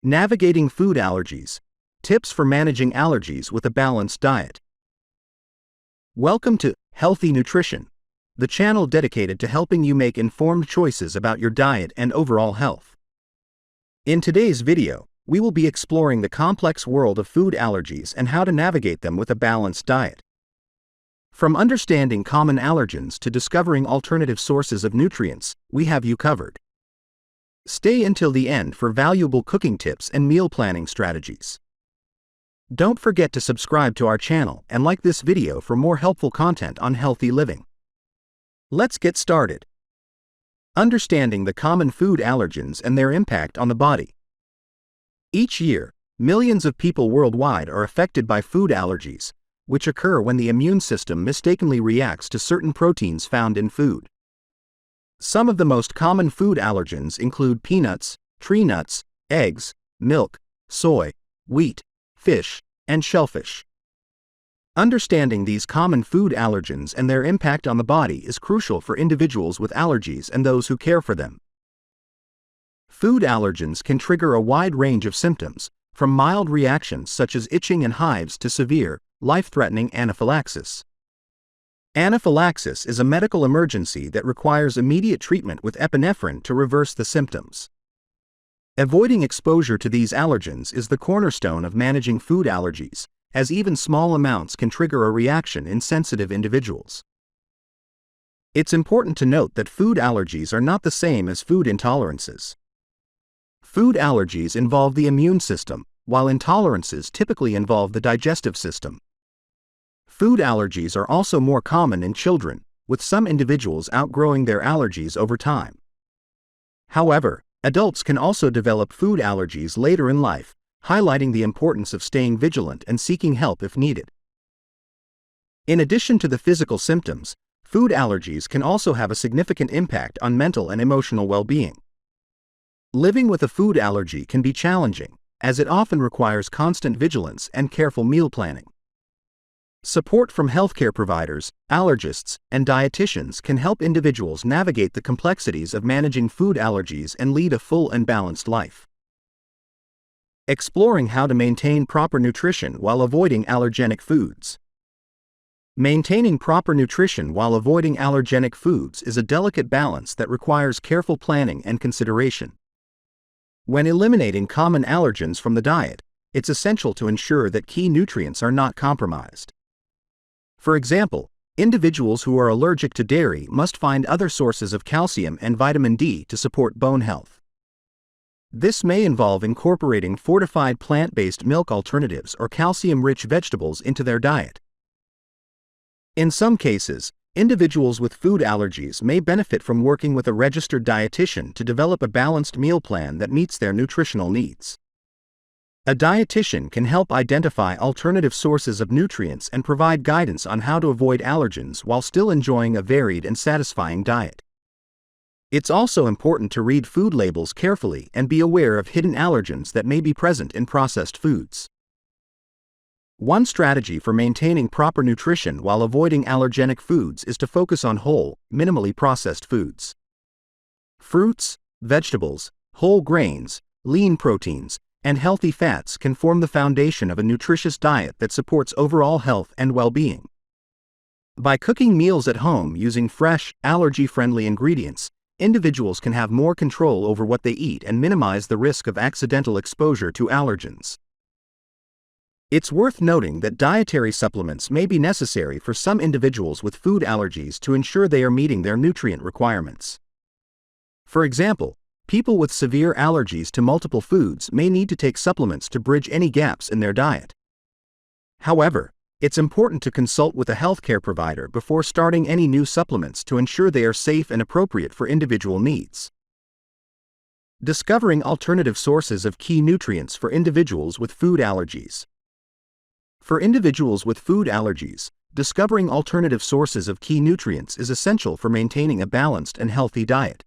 Navigating food allergies. Tips for managing allergies with a balanced diet. Welcome to Healthy Nutrition, the channel dedicated to helping you make informed choices about your diet and overall health. In today's video, we will be exploring the complex world of food allergies and how to navigate them with a balanced diet. From understanding common allergens to discovering alternative sources of nutrients, we have you covered. Stay until the end for valuable cooking tips and meal planning strategies. Don't forget to subscribe to our channel and like this video for more helpful content on healthy living. Let's get started. Understanding the common food allergens and their impact on the body. Each year, millions of people worldwide are affected by food allergies, which occur when the immune system mistakenly reacts to certain proteins found in food. Some of the most common food allergens include peanuts, tree nuts, eggs, milk, soy, wheat, fish, and shellfish. Understanding these common food allergens and their impact on the body is crucial for individuals with allergies and those who care for them. Food allergens can trigger a wide range of symptoms, from mild reactions such as itching and hives to severe, life-threatening anaphylaxis. Anaphylaxis is a medical emergency that requires immediate treatment with epinephrine to reverse the symptoms. Avoiding exposure to these allergens is the cornerstone of managing food allergies, as even small amounts can trigger a reaction in sensitive individuals. It's important to note that food allergies are not the same as food intolerances. Food allergies involve the immune system, while intolerances typically involve the digestive system. Food allergies are also more common in children, with some individuals outgrowing their allergies over time. However, adults can also develop food allergies later in life, highlighting the importance of staying vigilant and seeking help if needed. In addition to the physical symptoms, food allergies can also have a significant impact on mental and emotional well-being. Living with a food allergy can be challenging, as it often requires constant vigilance and careful meal planning. Support from healthcare providers, allergists, and dietitians can help individuals navigate the complexities of managing food allergies and lead a full and balanced life. Exploring how to maintain proper nutrition while avoiding allergenic foods. Maintaining proper nutrition while avoiding allergenic foods is a delicate balance that requires careful planning and consideration. When eliminating common allergens from the diet, it's essential to ensure that key nutrients are not compromised. For example, individuals who are allergic to dairy must find other sources of calcium and vitamin D to support bone health. This may involve incorporating fortified plant-based milk alternatives or calcium-rich vegetables into their diet. In some cases, individuals with food allergies may benefit from working with a registered dietitian to develop a balanced meal plan that meets their nutritional needs. A dietitian can help identify alternative sources of nutrients and provide guidance on how to avoid allergens while still enjoying a varied and satisfying diet. It's also important to read food labels carefully and be aware of hidden allergens that may be present in processed foods. One strategy for maintaining proper nutrition while avoiding allergenic foods is to focus on whole, minimally processed foods. Fruits, vegetables, whole grains, lean proteins, and healthy fats can form the foundation of a nutritious diet that supports overall health and well-being. By cooking meals at home using fresh, allergy-friendly ingredients, individuals can have more control over what they eat and minimize the risk of accidental exposure to allergens. It's worth noting that dietary supplements may be necessary for some individuals with food allergies to ensure they are meeting their nutrient requirements. For example, people with severe allergies to multiple foods may need to take supplements to bridge any gaps in their diet. However, it's important to consult with a healthcare provider before starting any new supplements to ensure they are safe and appropriate for individual needs. Discovering alternative sources of key nutrients for individuals with food allergies. For individuals with food allergies, discovering alternative sources of key nutrients is essential for maintaining a balanced and healthy diet.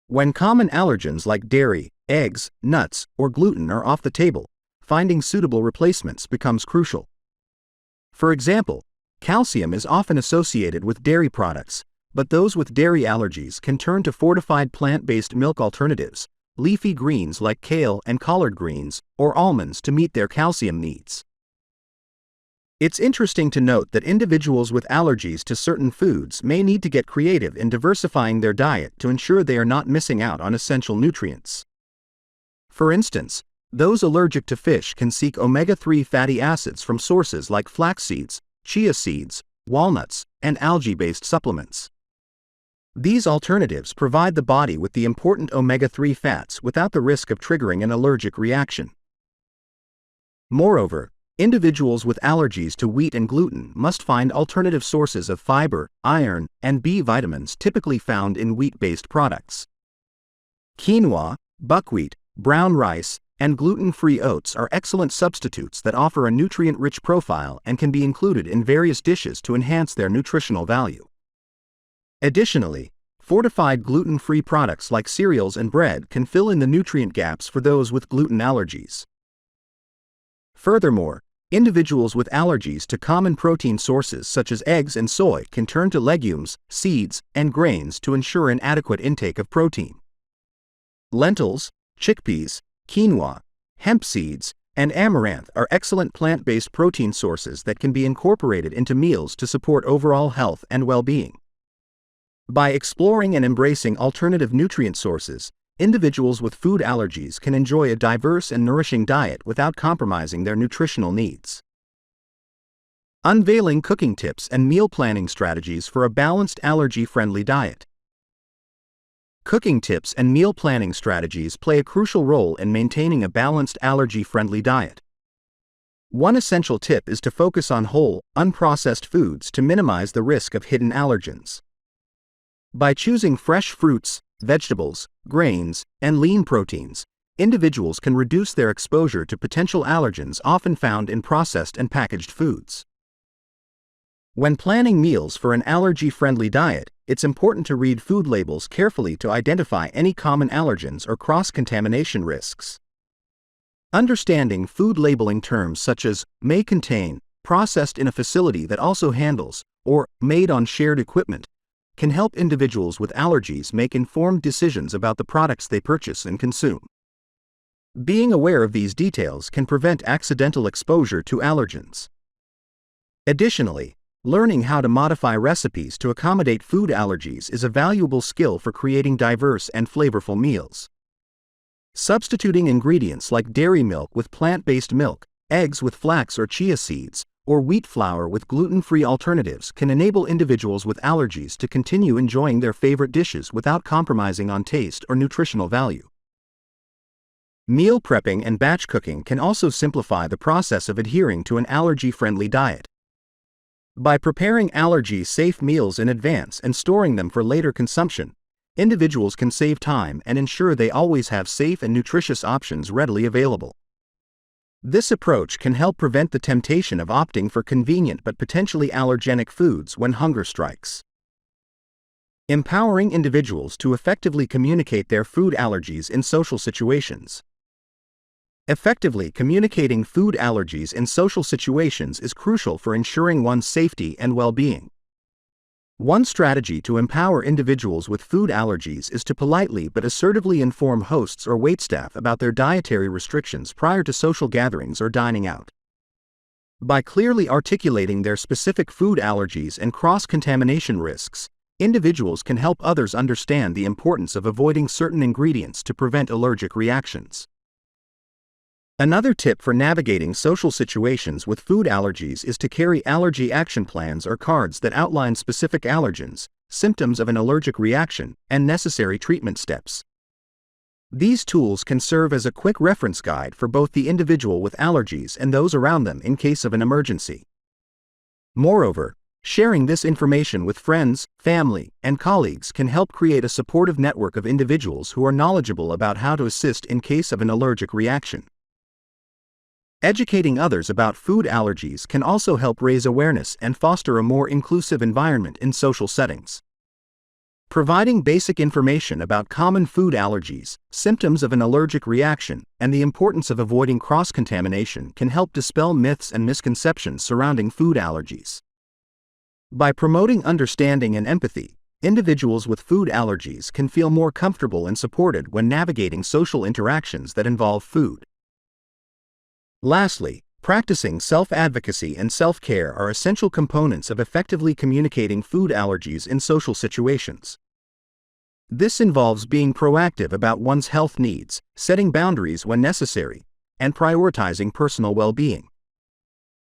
When common allergens like dairy, eggs, nuts, or gluten are off the table, finding suitable replacements becomes crucial. For example, calcium is often associated with dairy products, but those with dairy allergies can turn to fortified plant-based milk alternatives, leafy greens like kale and collard greens, or almonds to meet their calcium needs. It's interesting to note that individuals with allergies to certain foods may need to get creative in diversifying their diet to ensure they are not missing out on essential nutrients. For instance, those allergic to fish can seek omega-3 fatty acids from sources like flax seeds, chia seeds, walnuts, and algae-based supplements. These alternatives provide the body with the important omega-3 fats without the risk of triggering an allergic reaction. Moreover, individuals with allergies to wheat and gluten must find alternative sources of fiber, iron, and B vitamins typically found in wheat-based products. Quinoa, buckwheat, brown rice, and gluten-free oats are excellent substitutes that offer a nutrient-rich profile and can be included in various dishes to enhance their nutritional value. Additionally, fortified gluten-free products like cereals and bread can fill in the nutrient gaps for those with gluten allergies. Furthermore, individuals with allergies to common protein sources such as eggs and soy can turn to legumes, seeds, and grains to ensure an adequate intake of protein. Lentils, chickpeas, quinoa, hemp seeds, and amaranth are excellent plant-based protein sources that can be incorporated into meals to support overall health and well-being. By exploring and embracing alternative nutrient sources, individuals with food allergies can enjoy a diverse and nourishing diet without compromising their nutritional needs. Unveiling cooking tips and meal planning strategies for a balanced allergy-friendly diet. Cooking tips and meal planning strategies play a crucial role in maintaining a balanced allergy-friendly diet. One essential tip is to focus on whole, unprocessed foods to minimize the risk of hidden allergens. By choosing fresh fruits, vegetables, grains, and lean proteins, individuals can reduce their exposure to potential allergens often found in processed and packaged foods. When planning meals for an allergy-friendly diet, it's important to read food labels carefully to identify any common allergens or cross-contamination risks. Understanding food labeling terms such as may contain, processed in a facility that also handles, or made on shared equipment can help individuals with allergies make informed decisions about the products they purchase and consume. Being aware of these details can prevent accidental exposure to allergens. Additionally, learning how to modify recipes to accommodate food allergies is a valuable skill for creating diverse and flavorful meals. Substituting ingredients like dairy milk with plant-based milk, eggs with flax or chia seeds, or wheat flour with gluten-free alternatives can enable individuals with allergies to continue enjoying their favorite dishes without compromising on taste or nutritional value. Meal prepping and batch cooking can also simplify the process of adhering to an allergy-friendly diet. By preparing allergy-safe meals in advance and storing them for later consumption, individuals can save time and ensure they always have safe and nutritious options readily available. This approach can help prevent the temptation of opting for convenient but potentially allergenic foods when hunger strikes. Empowering individuals to effectively communicate their food allergies in social situations. Effectively communicating food allergies in social situations is crucial for ensuring one's safety and well-being. One strategy to empower individuals with food allergies is to politely but assertively inform hosts or waitstaff about their dietary restrictions prior to social gatherings or dining out. By clearly articulating their specific food allergies and cross-contamination risks, individuals can help others understand the importance of avoiding certain ingredients to prevent allergic reactions. Another tip for navigating social situations with food allergies is to carry allergy action plans or cards that outline specific allergens, symptoms of an allergic reaction, and necessary treatment steps. These tools can serve as a quick reference guide for both the individual with allergies and those around them in case of an emergency. Moreover, sharing this information with friends, family, and colleagues can help create a supportive network of individuals who are knowledgeable about how to assist in case of an allergic reaction. Educating others about food allergies can also help raise awareness and foster a more inclusive environment in social settings. Providing basic information about common food allergies, symptoms of an allergic reaction, and the importance of avoiding cross-contamination can help dispel myths and misconceptions surrounding food allergies. By promoting understanding and empathy, individuals with food allergies can feel more comfortable and supported when navigating social interactions that involve food. Lastly, practicing self-advocacy and self-care are essential components of effectively communicating food allergies in social situations. This involves being proactive about one's health needs, setting boundaries when necessary, and prioritizing personal well-being.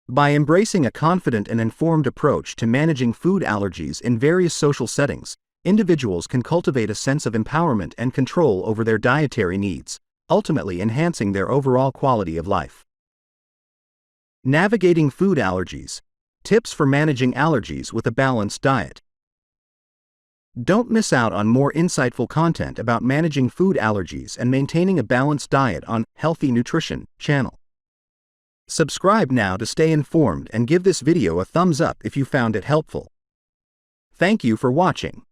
By embracing a confident and informed approach to managing food allergies in various social settings, individuals can cultivate a sense of empowerment and control over their dietary needs, ultimately enhancing their overall quality of life. Navigating food allergies. Tips for managing allergies with a balanced diet. Don't miss out on more insightful content about managing food allergies and maintaining a balanced diet on Healthy Nutrition channel. Subscribe now to stay informed and give this video a thumbs up if you found it helpful. Thank you for watching.